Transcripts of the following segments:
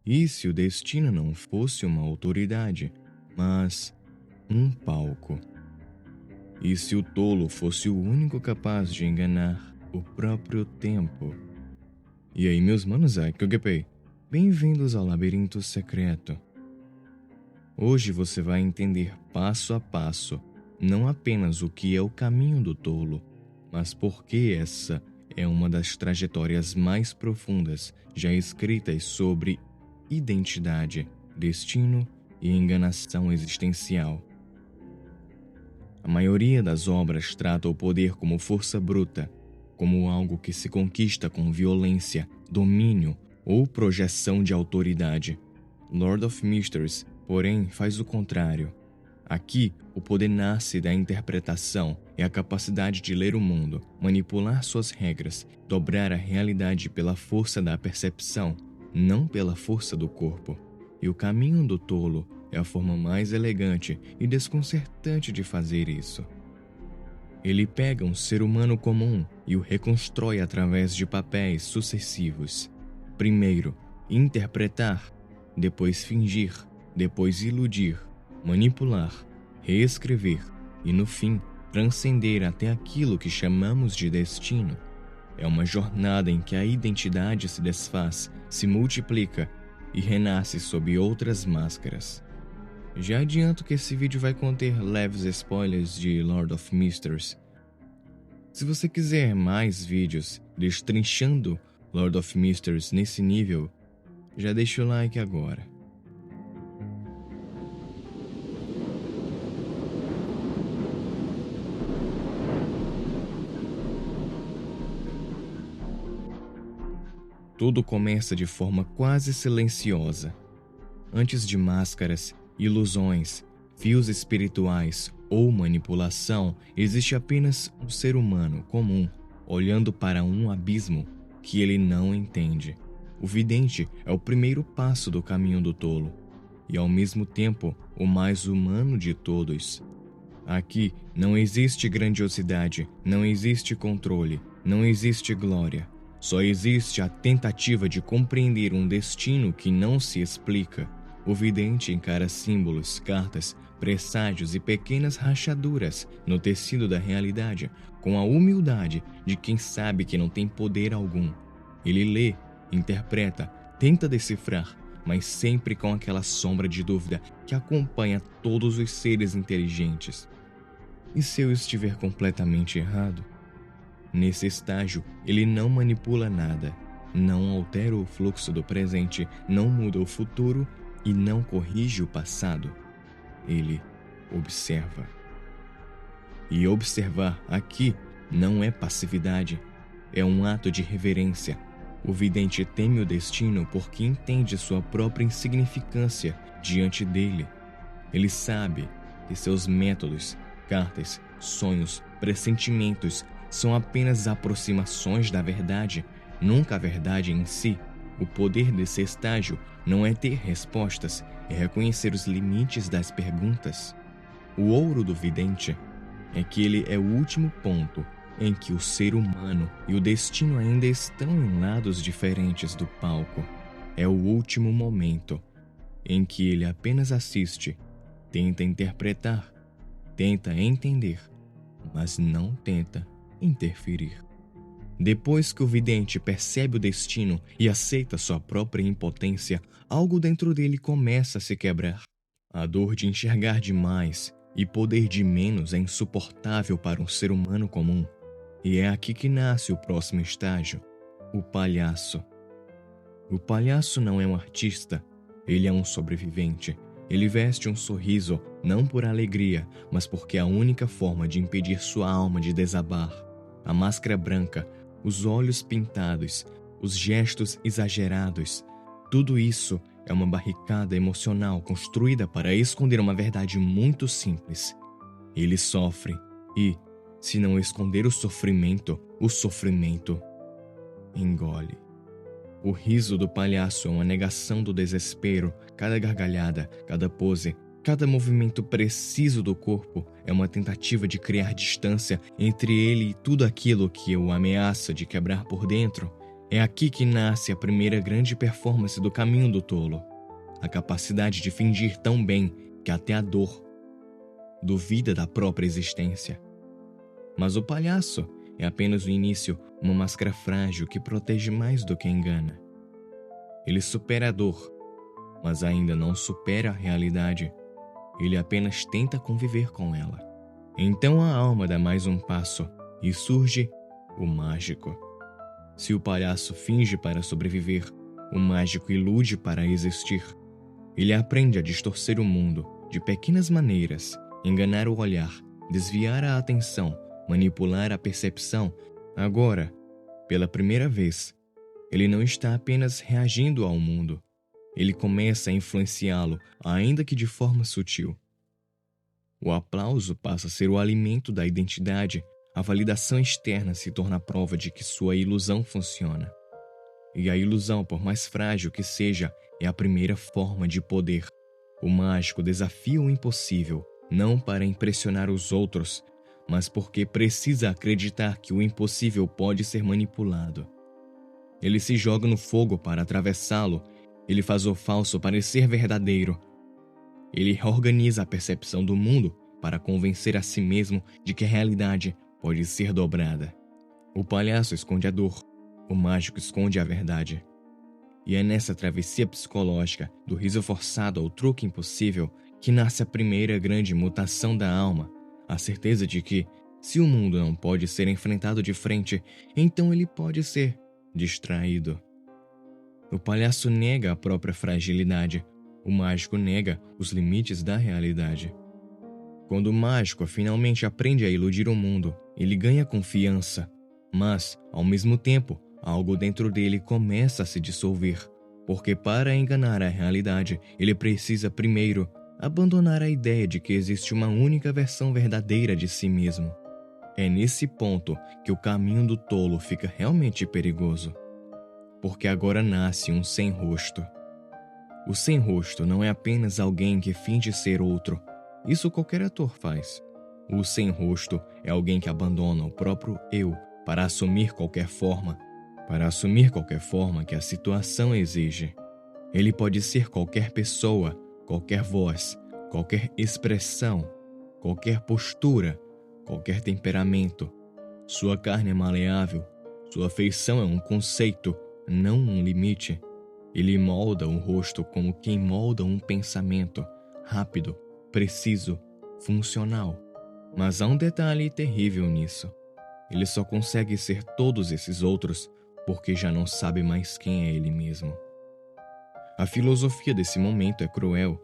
E se o destino não fosse uma autoridade, mas um palco? E se o tolo fosse o único capaz de enganar o próprio tempo? E aí, meus manos, bem-vindos ao Labirinto Secreto. Hoje você vai entender passo a passo não apenas o que é o caminho do tolo, mas por que essa é uma das trajetórias mais profundas já escritas sobre identidade, destino e enganação existencial. A maioria das obras trata o poder como força bruta, como algo que se conquista com violência, domínio ou projeção de autoridade. Lord of Mysteries, porém, faz o contrário. Aqui, o poder nasce da interpretação e a capacidade de ler o mundo, manipular suas regras, dobrar a realidade pela força da percepção, não pela força do corpo. E o caminho do tolo é a forma mais elegante e desconcertante de fazer isso. Ele pega um ser humano comum e o reconstrói através de papéis sucessivos. Primeiro, interpretar, depois fingir, depois iludir, manipular, reescrever e, no fim, transcender até aquilo que chamamos de destino. É uma jornada em que a identidade se desfaz, se multiplica e renasce sob outras máscaras. Já adianto que esse vídeo vai conter leves spoilers de Lord of Mysteries. Se você quiser mais vídeos destrinchando Lord of Mysteries nesse nível, já deixa o like agora. Tudo começa de forma quase silenciosa. Antes de máscaras, ilusões, fios espirituais ou manipulação, existe apenas um ser humano comum, olhando para um abismo que ele não entende. O vidente é o primeiro passo do caminho do tolo, e ao mesmo tempo o mais humano de todos. Aqui não existe grandiosidade, não existe controle, não existe glória. Só existe a tentativa de compreender um destino que não se explica. O vidente encara símbolos, cartas, presságios e pequenas rachaduras no tecido da realidade com a humildade de quem sabe que não tem poder algum. Ele lê, interpreta, tenta decifrar, mas sempre com aquela sombra de dúvida que acompanha todos os seres inteligentes. E se eu estiver completamente errado? Nesse estágio, ele não manipula nada, não altera o fluxo do presente, não muda o futuro e não corrige o passado. Ele observa. E observar aqui não é passividade, é um ato de reverência. O vidente teme o destino porque entende sua própria insignificância diante dele. Ele sabe que seus métodos, cartas, sonhos, pressentimentos são apenas aproximações da verdade, nunca a verdade em si. O poder desse estágio não é ter respostas, é reconhecer os limites das perguntas. O ouro do vidente é que ele é o último ponto em que o ser humano e o destino ainda estão em lados diferentes do palco. É o último momento em que ele apenas assiste, tenta interpretar, tenta entender, mas não tenta interferir. Depois que o vidente percebe o destino e aceita sua própria impotência, algo dentro dele começa a se quebrar. A dor de enxergar demais e poder de menos é insuportável para um ser humano comum. E é aqui que nasce o próximo estágio, o palhaço. O palhaço não é um artista, ele é um sobrevivente. Ele veste um sorriso não por alegria, mas porque é a única forma de impedir sua alma de desabar. A máscara branca, os olhos pintados, os gestos exagerados, tudo isso é uma barricada emocional construída para esconder uma verdade muito simples. Ele sofre e, se não esconder o sofrimento engole. O riso do palhaço é uma negação do desespero. Cada gargalhada, cada pose, cada movimento preciso do corpo é uma tentativa de criar distância entre ele e tudo aquilo que o ameaça de quebrar por dentro. É aqui que nasce a primeira grande performance do caminho do tolo, a capacidade de fingir tão bem que até a dor duvida da própria existência. Mas o palhaço é apenas o início, uma máscara frágil que protege mais do que engana. Ele supera a dor, mas ainda não supera a realidade. Ele apenas tenta conviver com ela. Então a alma dá mais um passo e surge o mágico. Se o palhaço finge para sobreviver, o mágico ilude para existir. Ele aprende a distorcer o mundo de pequenas maneiras, enganar o olhar, desviar a atenção, manipular a percepção. Agora, pela primeira vez, ele não está apenas reagindo ao mundo. Ele começa a influenciá-lo, ainda que de forma sutil. O aplauso passa a ser o alimento da identidade. A validação externa se torna a prova de que sua ilusão funciona. E a ilusão, por mais frágil que seja, é a primeira forma de poder. O mágico desafia o impossível, não para impressionar os outros, mas porque precisa acreditar que o impossível pode ser manipulado. Ele se joga no fogo para atravessá-lo. Ele faz o falso parecer verdadeiro. Ele reorganiza a percepção do mundo para convencer a si mesmo de que a realidade pode ser dobrada. O palhaço esconde a dor, o mágico esconde a verdade. E é nessa travessia psicológica, do riso forçado ao truque impossível, que nasce a primeira grande mutação da alma, a certeza de que, se o mundo não pode ser enfrentado de frente, então ele pode ser distraído. O palhaço nega a própria fragilidade, o mágico nega os limites da realidade. Quando o mágico finalmente aprende a iludir o mundo, ele ganha confiança, mas, ao mesmo tempo, algo dentro dele começa a se dissolver, porque para enganar a realidade, ele precisa primeiro abandonar a ideia de que existe uma única versão verdadeira de si mesmo. É nesse ponto que o caminho do tolo fica realmente perigoso, porque agora nasce um sem-rosto. O sem-rosto não é apenas alguém que finge ser outro. Isso qualquer ator faz. O sem-rosto é alguém que abandona o próprio eu para assumir qualquer forma que a situação exige. Ele pode ser qualquer pessoa, qualquer voz, qualquer expressão, qualquer postura, qualquer temperamento. Sua carne é maleável, sua feição é um conceito, não um limite. Ele molda o rosto como quem molda um pensamento, rápido, preciso, funcional. Mas há um detalhe terrível nisso. Ele só consegue ser todos esses outros porque já não sabe mais quem é ele mesmo. A filosofia desse momento é cruel,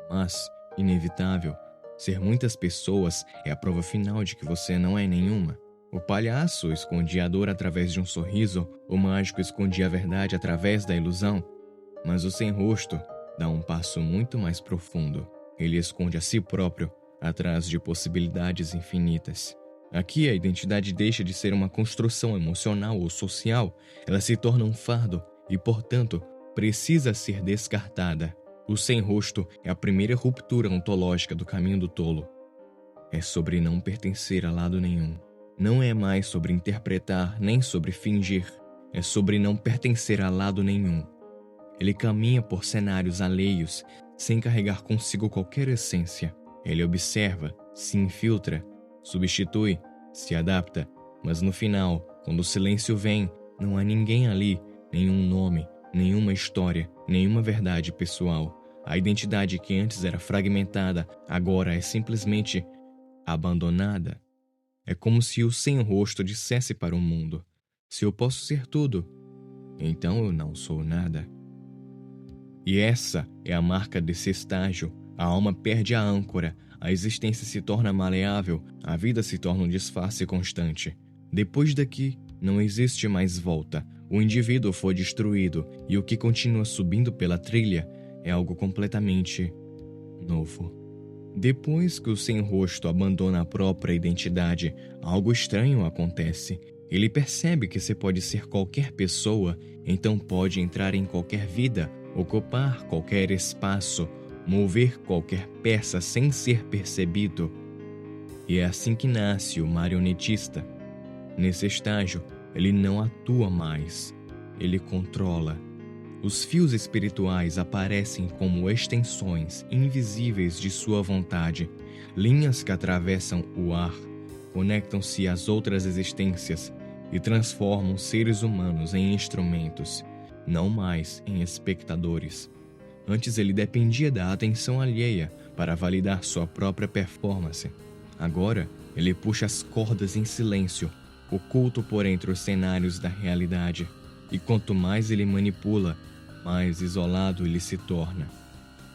mas inevitável. Ser muitas pessoas é a prova final de que você não é nenhuma. O palhaço escondia a dor através de um sorriso, o mágico escondia a verdade através da ilusão. Mas o sem-rosto dá um passo muito mais profundo. Ele esconde a si próprio atrás de possibilidades infinitas. Aqui a identidade deixa de ser uma construção emocional ou social, ela se torna um fardo e, portanto, precisa ser descartada. O sem-rosto é a primeira ruptura ontológica do caminho do tolo. É sobre não pertencer a lado nenhum. Não é mais sobre interpretar nem sobre fingir. É sobre não pertencer a lado nenhum. Ele caminha por cenários alheios, sem carregar consigo qualquer essência. Ele observa, se infiltra, substitui, se adapta, mas no final, quando o silêncio vem, não há ninguém ali, nenhum nome, nenhuma história, nenhuma verdade pessoal. A identidade que antes era fragmentada, agora é simplesmente abandonada. É como se o sem-rosto dissesse para o mundo: se eu posso ser tudo, então eu não sou nada. E essa é a marca desse estágio. A alma perde a âncora, a existência se torna maleável, a vida se torna um disfarce constante. Depois daqui, não existe mais volta. O indivíduo foi destruído e o que continua subindo pela trilha é algo completamente novo. Depois que o sem-rosto abandona a própria identidade, algo estranho acontece. Ele percebe que você pode ser qualquer pessoa, então pode entrar em qualquer vida, ocupar qualquer espaço, mover qualquer peça sem ser percebido. E é assim que nasce o marionetista. Nesse estágio, ele não atua mais. ele controla. Os fios espirituais aparecem como extensões invisíveis de sua vontade, linhas que atravessam o ar, conectam-se às outras existências e transformam seres humanos em instrumentos, não mais em espectadores. Antes ele dependia da atenção alheia para validar sua própria performance. Agora, ele puxa as cordas em silêncio, oculto por entre os cenários da realidade. E quanto mais ele manipula, mais isolado ele se torna.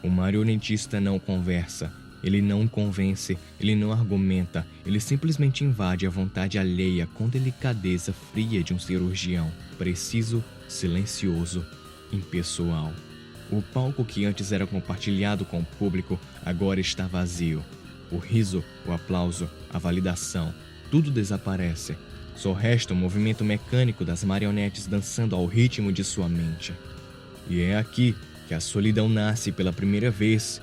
O marionetista não conversa, ele não convence, ele não argumenta, ele simplesmente invade a vontade alheia com delicadeza fria de um cirurgião, preciso, silencioso, impessoal. O palco que antes era compartilhado com o público agora está vazio. O riso, o aplauso, a validação, tudo desaparece. Só resta o movimento mecânico das marionetes dançando ao ritmo de sua mente. E é aqui que a solidão nasce pela primeira vez,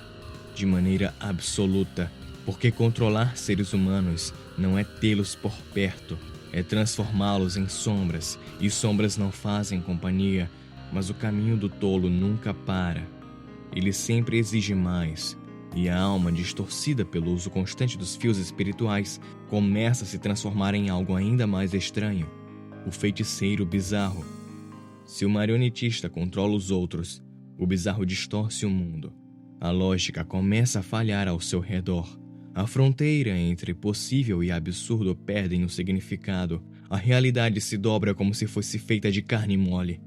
de maneira absoluta, porque controlar seres humanos não é tê-los por perto, é transformá-los em sombras, e sombras não fazem companhia, mas o caminho do tolo nunca para. Ele sempre exige mais, e a alma, distorcida pelo uso constante dos fios espirituais, começa a se transformar em algo ainda mais estranho: o feiticeiro bizarro. Se o marionetista controla os outros, o bizarro distorce o mundo. A lógica começa a falhar ao seu redor. A fronteira entre possível e absurdo perdem o significado. A realidade se dobra como se fosse feita de carne mole.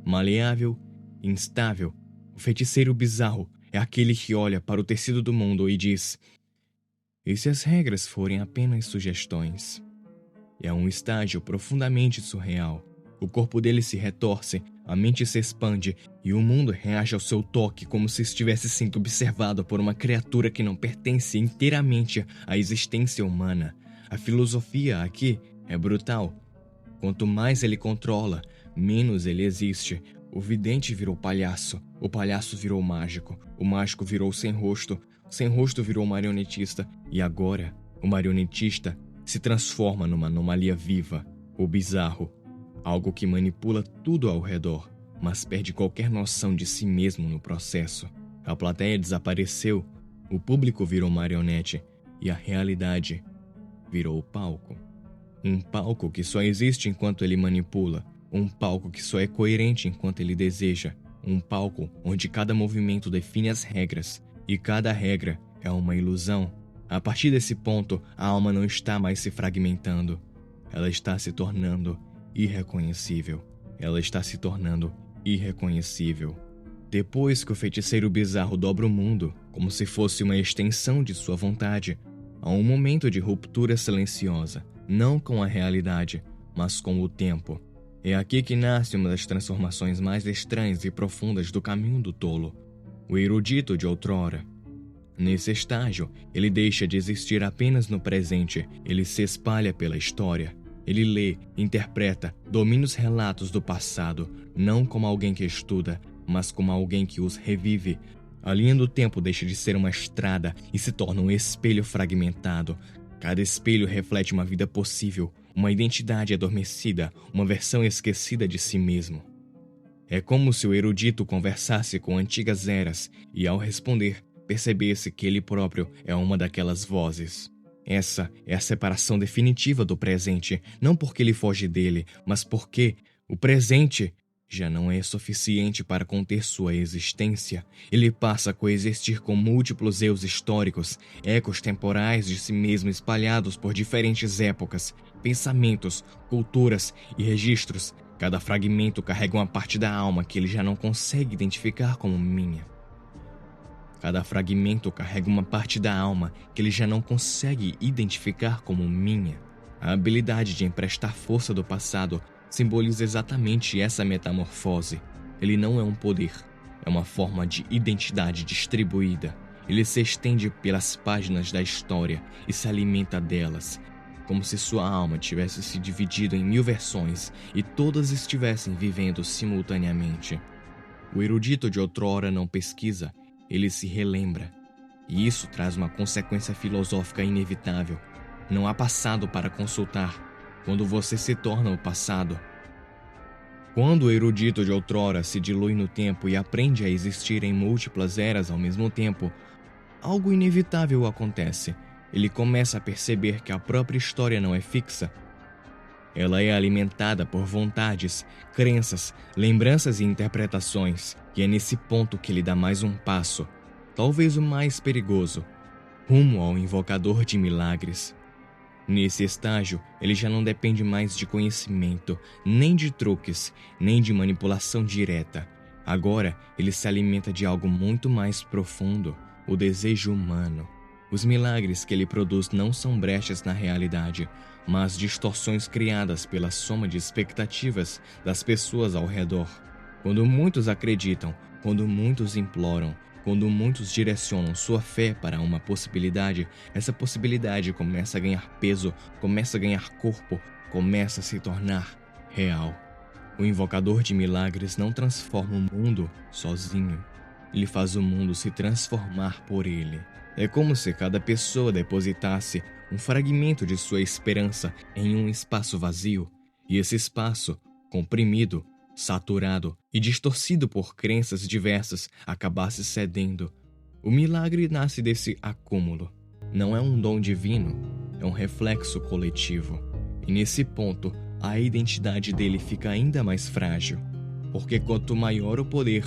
Maleável, instável, o feiticeiro bizarro é aquele que olha para o tecido do mundo e diz: e se as regras forem apenas sugestões? É um estágio profundamente surreal. O corpo dele se retorce, a mente se expande e o mundo reage ao seu toque como se estivesse sendo observado por uma criatura que não pertence inteiramente à existência humana. A filosofia aqui é brutal. Quanto mais ele controla, menos ele existe. O vidente virou palhaço, o palhaço virou mágico, o mágico virou sem rosto, o sem rosto virou marionetista e agora o marionetista se transforma numa anomalia viva, o bizarro. Algo que manipula tudo ao redor, mas perde qualquer noção de si mesmo no processo. A plateia desapareceu, o público virou marionete e a realidade virou palco. Um palco que só existe enquanto ele manipula, um palco que só é coerente enquanto ele deseja, um palco onde cada movimento define as regras e cada regra é uma ilusão. A partir desse ponto, a alma não está mais se fragmentando, ela está se tornando irreconhecível. Ela está se tornando irreconhecível. Depois que o feiticeiro bizarro dobra o mundo, como se fosse uma extensão de sua vontade, há um momento de ruptura silenciosa, não com a realidade, mas com o tempo. É aqui que nasce uma das transformações mais estranhas e profundas do caminho do tolo, o erudito de outrora. Nesse estágio, ele deixa de existir apenas no presente, ele se espalha pela história. Ele lê, interpreta, domina os relatos do passado, não como alguém que estuda, mas como alguém que os revive. A linha do tempo deixa de ser uma estrada e se torna um espelho fragmentado. Cada espelho reflete uma vida possível, uma identidade adormecida, uma versão esquecida de si mesmo. É como se o erudito conversasse com antigas eras e, ao responder, percebesse que ele próprio é uma daquelas vozes. Essa é a separação definitiva do presente, não porque ele foge dele, mas porque o presente já não é suficiente para conter sua existência. Ele passa a coexistir com múltiplos eus históricos, ecos temporais de si mesmo espalhados por diferentes épocas, pensamentos, culturas e registros. Cada fragmento carrega uma parte da alma que ele já não consegue identificar como minha. Cada fragmento carrega uma parte da alma que ele já não consegue identificar como minha. A habilidade de emprestar força do passado simboliza exatamente essa metamorfose. Ele não é um poder, é uma forma de identidade distribuída. Ele se estende pelas páginas da história e se alimenta delas, como se sua alma tivesse se dividido em 1000 versões e todas estivessem vivendo simultaneamente. O erudito de outrora não pesquisa, ele se relembra. E isso traz uma consequência filosófica inevitável. Não há passado para consultar. Quando você se torna o passado, Quando o erudito de outrora se dilui no tempo e aprende a existir em múltiplas eras ao mesmo tempo, algo inevitável acontece. Ele começa a perceber que a própria história não é fixa. Ela é alimentada por vontades, crenças, lembranças e interpretações, e é nesse ponto que ele dá mais um passo, talvez o mais perigoso, rumo ao invocador de milagres. Nesse estágio, ele já não depende mais de conhecimento, nem de truques, nem de manipulação direta. Agora, ele se alimenta de algo muito mais profundo, o desejo humano. Os milagres que ele produz não são brechas na realidade, mas distorções criadas pela soma de expectativas das pessoas ao redor. Quando muitos acreditam, quando muitos imploram, quando muitos direcionam sua fé para uma possibilidade, essa possibilidade começa a ganhar peso, começa a ganhar corpo, começa a se tornar real. O invocador de milagres não transforma o mundo sozinho. Ele faz o mundo se transformar por ele. É como se cada pessoa depositasse um fragmento de sua esperança em um espaço vazio, e esse espaço, comprimido, saturado e distorcido por crenças diversas, acabasse cedendo. O milagre nasce desse acúmulo. Não é um dom divino, é um reflexo coletivo. E nesse ponto, a identidade dele fica ainda mais frágil, porque quanto maior o poder,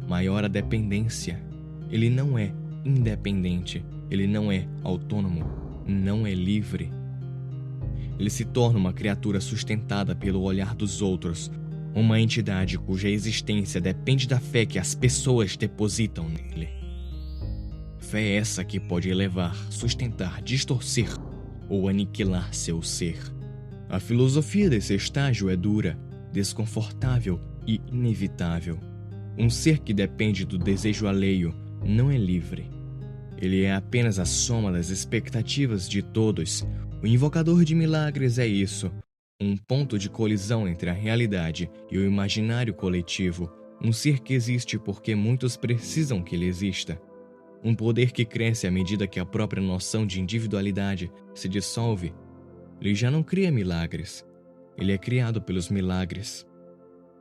maior a dependência. Ele não é independente, ele não é autônomo, não é livre. Ele se torna uma criatura sustentada pelo olhar dos outros, uma entidade cuja existência depende da fé que as pessoas depositam nele. Fé essa que pode elevar, sustentar, distorcer ou aniquilar seu ser. A filosofia desse estágio é dura, desconfortável e inevitável. Um ser que depende do desejo alheio não é livre. Ele é apenas a soma das expectativas de todos. O invocador de milagres é isso, um ponto de colisão entre a realidade e o imaginário coletivo, um ser que existe porque muitos precisam que ele exista. Um poder que cresce à medida que a própria noção de individualidade se dissolve. Ele já não cria milagres, ele é criado pelos milagres.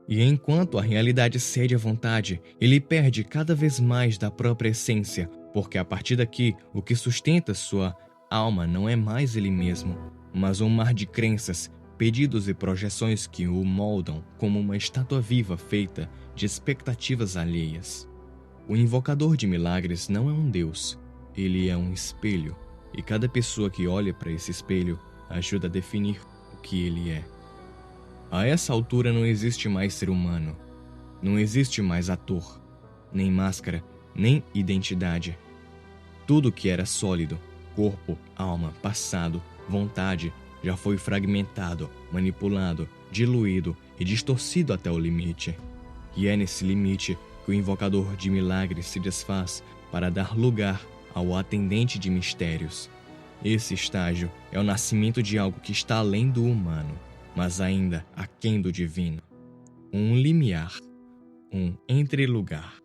E enquanto a realidade cede à vontade, ele perde cada vez mais da própria essência, porque a partir daqui, o que sustenta sua alma não é mais ele mesmo, mas um mar de crenças, pedidos e projeções que o moldam como uma estátua viva feita de expectativas alheias. O invocador de milagres não é um deus, ele é um espelho, e cada pessoa que olha para esse espelho ajuda a definir o que ele é. A essa altura não existe mais ser humano, não existe mais ator, nem máscara, nem identidade. Tudo que era sólido, corpo, alma, passado, vontade, já foi fragmentado, manipulado, diluído e distorcido até o limite. E é nesse limite que o invocador de milagres se desfaz para dar lugar ao atendente de mistérios. Esse estágio é o nascimento de algo que está além do humano, mas ainda aquém do divino. Um limiar, um entrelugar.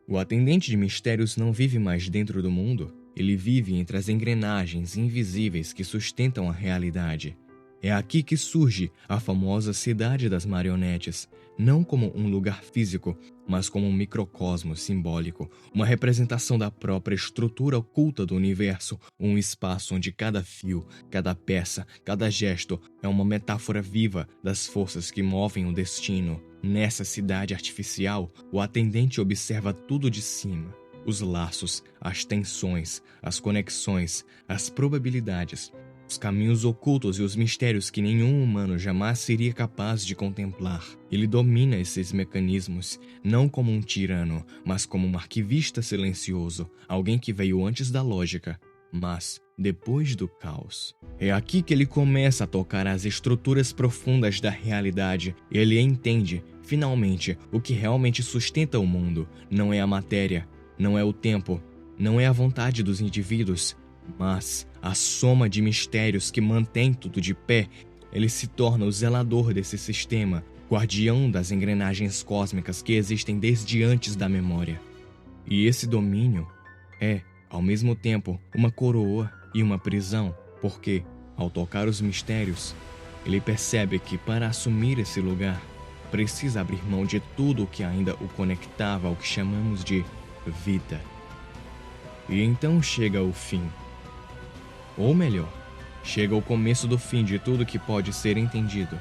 O atendente de mistérios não vive mais dentro do mundo, ele vive entre as engrenagens invisíveis que sustentam a realidade. É aqui que surge a famosa cidade das marionetes, não como um lugar físico, mas como um microcosmo simbólico, uma representação da própria estrutura oculta do universo, um espaço onde cada fio, cada peça, cada gesto é uma metáfora viva das forças que movem o destino. Nessa cidade artificial, o atendente observa tudo de cima. Os laços, as tensões, as conexões, as probabilidades, os caminhos ocultos e os mistérios que nenhum humano jamais seria capaz de contemplar. Ele domina esses mecanismos, não como um tirano, mas como um arquivista silencioso, alguém que veio antes da lógica, mas depois do caos. É aqui que ele começa a tocar as estruturas profundas da realidade. Ele entende, finalmente, o que realmente sustenta o mundo. Não é a matéria, não é o tempo, não é a vontade dos indivíduos, mas a soma de mistérios que mantém tudo de pé. Ele se torna o zelador desse sistema, guardião das engrenagens cósmicas que existem desde antes da memória. E esse domínio é, ao mesmo tempo, uma coroa e uma prisão, porque, ao tocar os mistérios, ele percebe que para assumir esse lugar, precisa abrir mão de tudo o que ainda o conectava ao que chamamos de vida. E então chega o fim. Ou melhor, chega o começo do fim de tudo que pode ser entendido.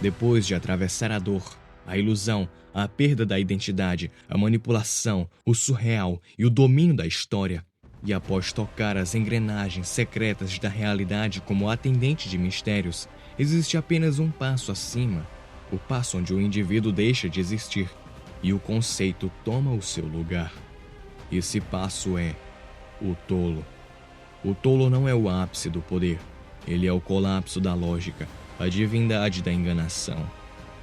Depois de atravessar a dor, a ilusão, a perda da identidade, a manipulação, o surreal e o domínio da história, e após tocar as engrenagens secretas da realidade como atendente de mistérios, existe apenas um passo acima, o passo onde o indivíduo deixa de existir e o conceito toma o seu lugar. Esse passo é o tolo. O tolo não é o ápice do poder, ele é o colapso da lógica, a divindade da enganação.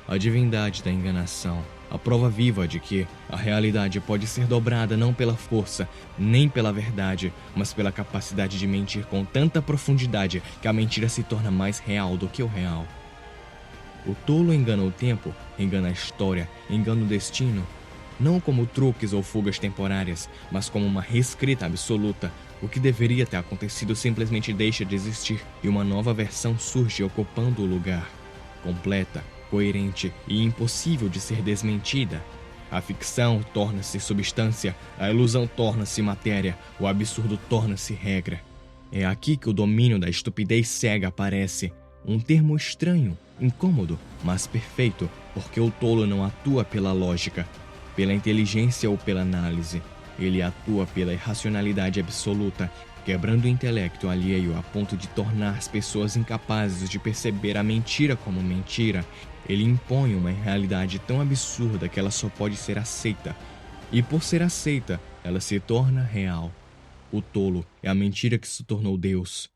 A divindade da enganação, a prova viva de que a realidade pode ser dobrada não pela força, nem pela verdade, mas pela capacidade de mentir com tanta profundidade que a mentira se torna mais real do que o real. O tolo engana o tempo, engana a história, engana o destino, não como truques ou fugas temporárias, mas como uma reescrita absoluta. O que deveria ter acontecido simplesmente deixa de existir e uma nova versão surge ocupando o lugar, completa, coerente e impossível de ser desmentida. A ficção torna-se substância, a ilusão torna-se matéria, o absurdo torna-se regra. É aqui que o domínio da estupidez cega aparece, um termo estranho, incômodo, mas perfeito, porque o tolo não atua pela lógica, pela inteligência ou pela análise. Ele atua pela irracionalidade absoluta, quebrando o intelecto alheio a ponto de tornar as pessoas incapazes de perceber a mentira como mentira. Ele impõe uma realidade tão absurda que ela só pode ser aceita. E por ser aceita, ela se torna real. O tolo é a mentira que se tornou Deus.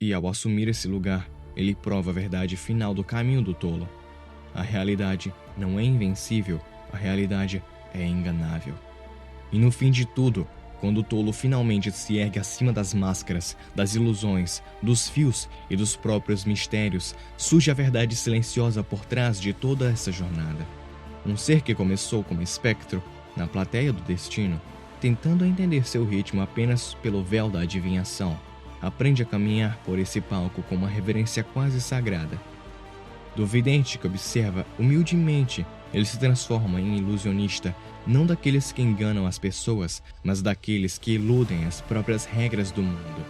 E ao assumir esse lugar, ele prova a verdade final do caminho do tolo. A realidade não é invencível, a realidade é enganável. E no fim de tudo, quando o tolo finalmente se ergue acima das máscaras, das ilusões, dos fios e dos próprios mistérios, surge a verdade silenciosa por trás de toda essa jornada. Um ser que começou como espectro, na plateia do destino, tentando entender seu ritmo apenas pelo véu da adivinhação, aprende a caminhar por esse palco com uma reverência quase sagrada. Do vidente que observa humildemente, ele se transforma em ilusionista, não daqueles que enganam as pessoas, mas daqueles que iludem as próprias regras do mundo.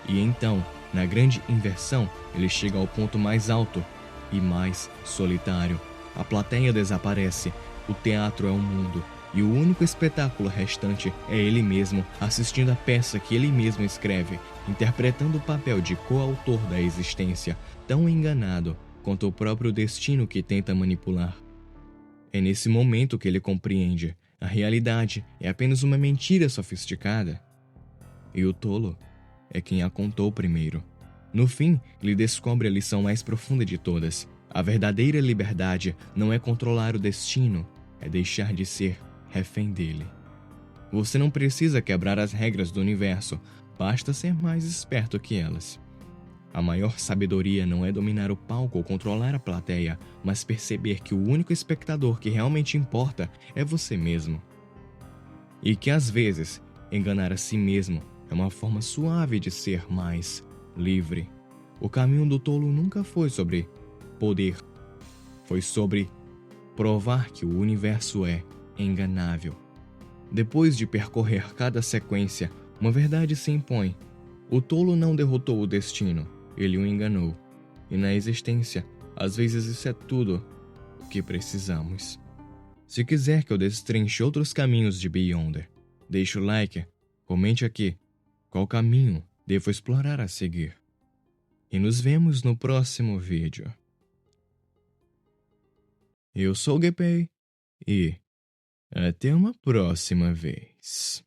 E então, na grande inversão, ele chega ao ponto mais alto e mais solitário. A plateia desaparece, o teatro é o mundo, e o único espetáculo restante é ele mesmo assistindo a peça que ele mesmo escreve, interpretando o papel de coautor da existência, tão enganado quanto o próprio destino que tenta manipular. É nesse momento que ele compreende: a realidade é apenas uma mentira sofisticada. E o tolo é quem a contou primeiro. No fim, ele descobre a lição mais profunda de todas. A verdadeira liberdade não é controlar o destino, é deixar de ser refém dele. Você não precisa quebrar as regras do universo, basta ser mais esperto que elas. A maior sabedoria não é dominar o palco ou controlar a plateia, mas perceber que o único espectador que realmente importa é você mesmo. E que às vezes, enganar a si mesmo é uma forma suave de ser mais livre. O caminho do tolo nunca foi sobre poder, foi sobre provar que o universo é enganável. Depois de percorrer cada sequência, uma verdade se impõe. O tolo não derrotou o destino, ele o enganou. E na existência, às vezes isso é tudo o que precisamos. Se quiser que eu destrinche outros caminhos de Beyonder, deixe o like, comente aqui qual caminho devo explorar a seguir. E nos vemos no próximo vídeo. Eu sou o Gepei e até uma próxima vez.